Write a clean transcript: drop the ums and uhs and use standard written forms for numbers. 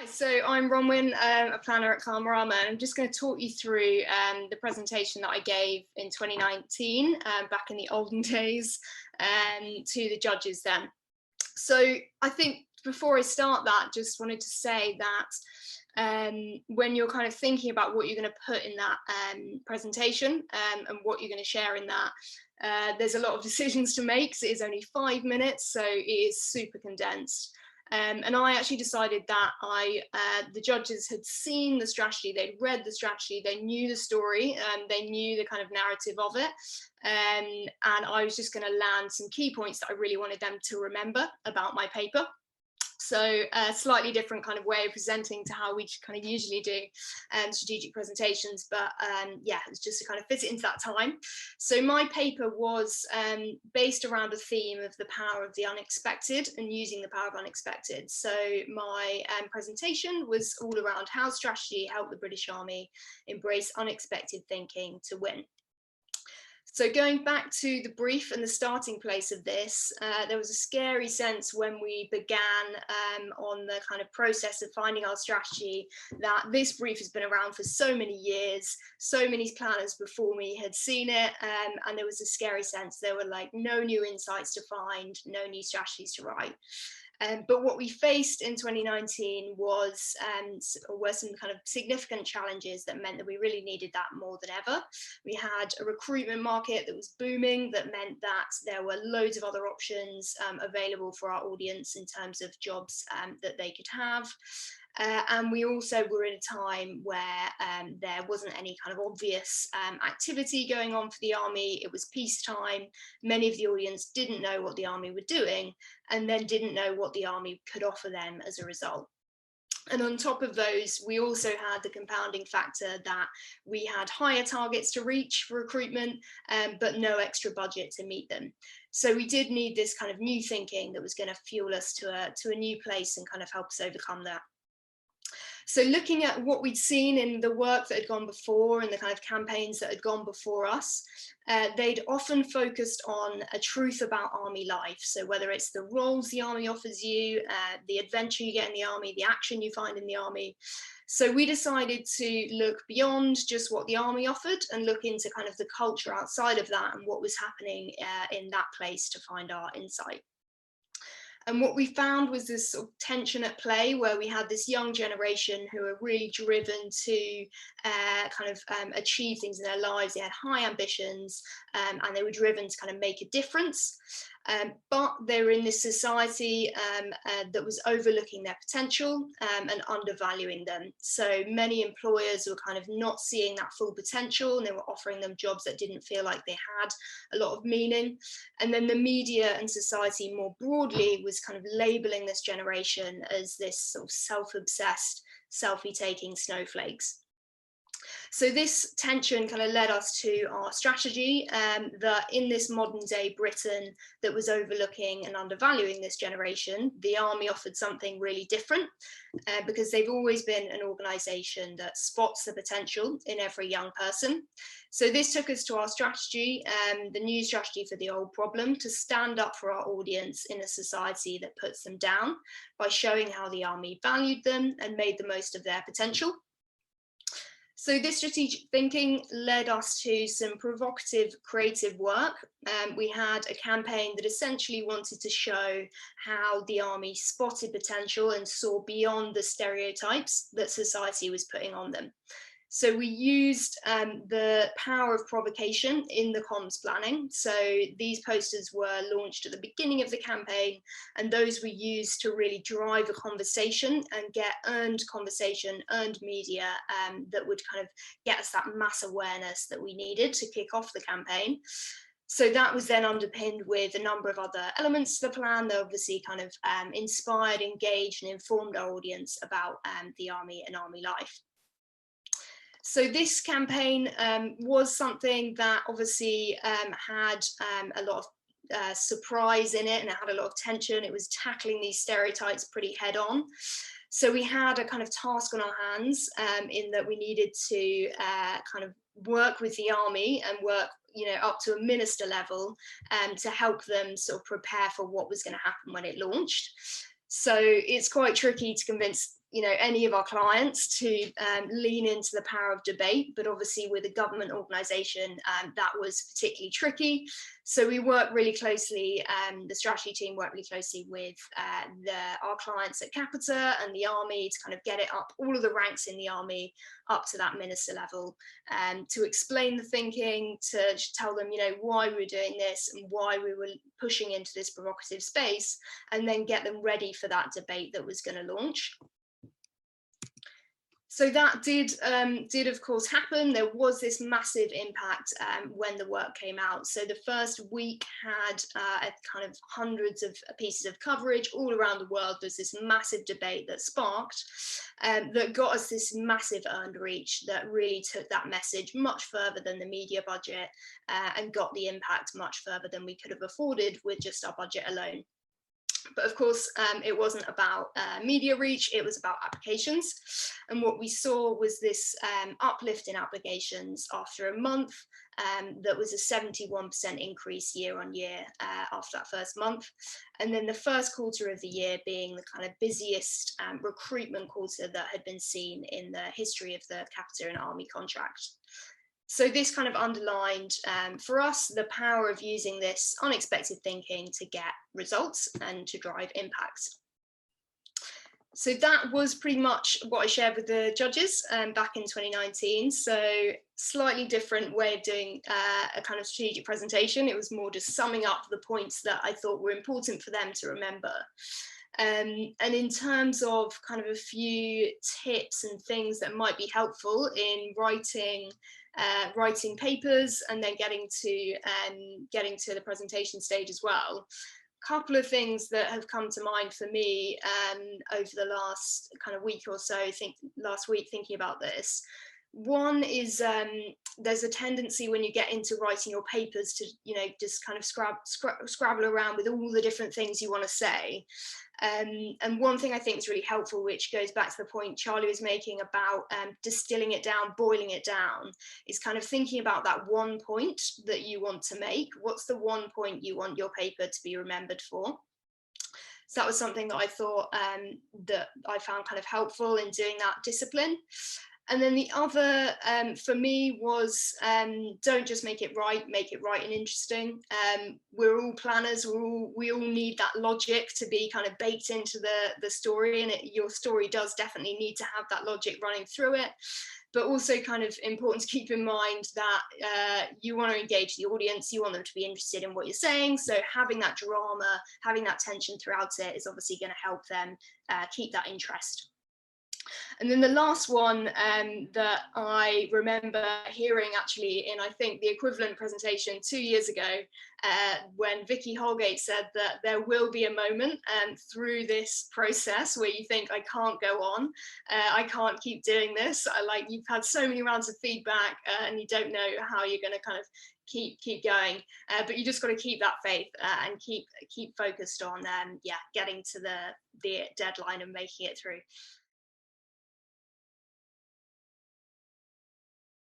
Hi, so I'm Rhonwen, a planner at Karmarama, and I'm just going to talk you through the presentation that I gave in 2019, back in the olden days, to the judges then. So I think before I start that, just wanted to say that when you're kind of thinking about what you're going to put in that presentation and what you're going to share in that, there's a lot of decisions to make, because it is only 5 minutes, so it is super condensed. And I actually decided that the judges had seen the strategy, they'd read the strategy, they knew the story, they knew the kind of narrative of it. And I was just going to land some key points that I really wanted them to remember about my paper. So a slightly different kind of way of presenting to how we kind of usually do strategic presentations, but yeah, it's just to kind of fit it into that time. So my paper was based around a theme of the power of the unexpected and using the power of unexpected. So my presentation was all around how strategy helped the British Army embrace unexpected thinking to win. So going back to the brief and the starting place of this, there was a scary sense when we began on the kind of process of finding our strategy that this brief has been around for so many years, so many planners before me had seen it, and there was a scary sense there were like no new insights to find, no new strategies to write. But what we faced in 2019 were some kind of significant challenges that meant that we really needed that more than ever. We had a recruitment market that was booming, that meant that there were loads of other options available for our audience in terms of jobs that they could have. And we also were in a time where there wasn't any kind of obvious activity going on for the army. It was peacetime. Many of the audience didn't know what the army were doing, and then didn't know what the army could offer them as a result. And on top of those, we also had the compounding factor that we had higher targets to reach for recruitment, but no extra budget to meet them. So we did need this kind of new thinking that was going to fuel us to a new place and kind of help us overcome that. So looking at what we'd seen in the work that had gone before and the kind of campaigns that had gone before us, they'd often focused on a truth about army life. So whether it's the roles the army offers you, the adventure you get in the army, the action you find in the army. So we decided to look beyond just what the army offered and look into kind of the culture outside of that and what was happening in that place to find our insight. And what we found was this sort of tension at play where we had this young generation who are really driven to achieve things in their lives. They had high ambitions and they were driven to kind of make a difference. But they were in this society that was overlooking their potential and undervaluing them. So many employers were kind of not seeing that full potential, and they were offering them jobs that didn't feel like they had a lot of meaning. And then the media and society more broadly was kind of labeling this generation as this sort of self-obsessed, selfie-taking snowflakes. So this tension kind of led us to our strategy that in this modern day Britain that was overlooking and undervaluing this generation, the army offered something really different because they've always been an organisation that spots the potential in every young person. So this took us to our strategy, the new strategy for the old problem, to stand up for our audience in a society that puts them down by showing how the army valued them and made the most of their potential. So this strategic thinking led us to some provocative creative work. We had a campaign that essentially wanted to show how the army spotted potential and saw beyond the stereotypes that society was putting on them. So we used the power of provocation in the comms planning. So these posters were launched at the beginning of the campaign, and those were used to really drive a conversation and get earned conversation, earned media that would kind of get us that mass awareness that we needed to kick off the campaign. So that was then underpinned with a number of other elements to the plan that obviously kind of inspired, engaged, and informed our audience about the army and army life. So this campaign was something that obviously had a lot of surprise in it, and it had a lot of tension. It was tackling these stereotypes pretty head on. So we had a kind of task on our hands in that we needed to kind of work with the army and work, you know, up to a minister level to help them sort of prepare for what was going to happen when it launched. So it's quite tricky to convince any of our clients to lean into the power of debate, but obviously with a government organisation, that was particularly tricky. So we worked really closely, the strategy team worked really closely with our clients at Capita and the army to kind of get it up, all of the ranks in the army up to that minister level, to explain the thinking, to tell them, why we were doing this and why we were pushing into this provocative space, and then get them ready for that debate that was going to launch. So that did of course happen. There was this massive impact when the work came out. So the first week had kind of hundreds of pieces of coverage all around the world. There's this massive debate that sparked, that got us this massive earned reach that really took that message much further than the media budget, and got the impact much further than we could have afforded with just our budget alone. But of course, it wasn't about media reach, it was about applications. And what we saw was this uplift in applications after a month. That was a 71% increase year on year after that first month. And then the first quarter of the year being the kind of busiest recruitment quarter that had been seen in the history of the Capita and Army contract. So this kind of underlined for us the power of using this unexpected thinking to get results and to drive impact. So that was pretty much what I shared with the judges back in 2019. So slightly different way of doing a kind of strategic presentation. It was more just summing up the points that I thought were important for them to remember. And in terms of kind of a few tips and things that might be helpful in writing papers and then getting to the presentation stage as well. A couple of things that have come to mind for me over the last kind of week or so, last week thinking about this. One is there's a tendency when you get into writing your papers to, just kind of scrabble around with all the different things you want to say. And one thing I think is really helpful, which goes back to the point Charlie was making about distilling it down, boiling it down, is kind of thinking about that one point that you want to make. What's the one point you want your paper to be remembered for? So that was something that I thought that I found kind of helpful in doing that discipline. And then the other for me was don't just make it right and interesting. We're all planners, we all need that logic to be kind of baked into the story, and your story does definitely need to have that logic running through it. But also kind of important to keep in mind that you want to engage the audience, you want them to be interested in what you're saying. So having that drama, having that tension throughout it is obviously going to help them keep that interest. And then the last one that I remember hearing actually in, I think, the equivalent presentation 2 years ago, when Vicky Holgate said that there will be a moment through this process where you think, I can't go on, I can't keep doing this. You've had so many rounds of feedback and you don't know how you're going to kind of keep going, but you just got to keep that faith and keep focused on getting to the deadline and making it through.